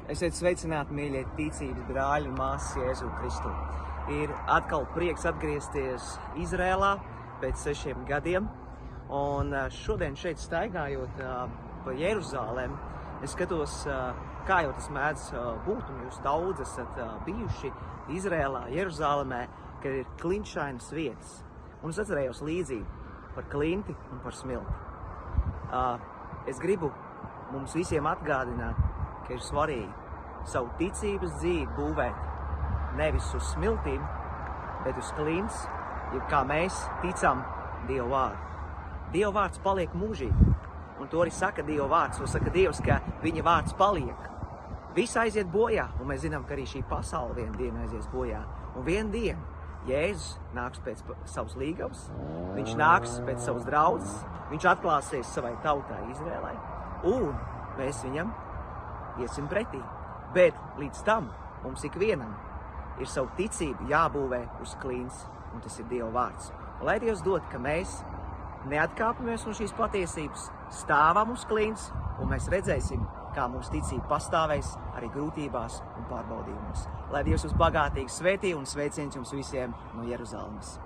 Esiet sveicināti, mīļie ticības brāļi un māsas Jēzu Kristu. Ir atkal prieks atgriezties Izrēlā pēc 6 gadiem. Un šodien šeit staigājot pa Jeruzalem, es skatos, kā jau tas mēdz būt, un jūs daudz esat bijuši Izrēlā, Jeruzalemē, kad ir klinšainas vietas. Un es atcerējos līdzību par klinti un par smilti. Es gribu mums visiem atgādināt, ka ir svarīgi savu ticības dzīvi būvēt nevis uz smiltīm, bet uz klints, ja kā mēs ticam Dieva vārdu. Dieva vārds paliek mūžīgi, un to arī saka Dieva vārds, to saka Dievs, ka viņa vārds paliek. Viss aiziet bojā, un mēs zinām, ka arī šī pasaule vienu dienu aizies bojā. Un vienu dienu Jēzus nāks pēc savas līgavas, viņš nāks pēc savas draudzes, viņš atklāsies savai tautai Izrēlai, un mēs viņam iesim pretī. Bet līdz tam mums ikvienam ir savu ticību jābūvē uz klints, un tas ir Dieva vārds. Un lai Dievs dod, ka mēs neatkāpamies no šīs patiesības, stāvam uz klints, un mēs redzēsim, kā mūsu ticība pastāvēs arī grūtībās un pārbaudījumos. Lai Dievs jūs bagātīgi svētī un sveiciens jums visiem no Jeruzalemes.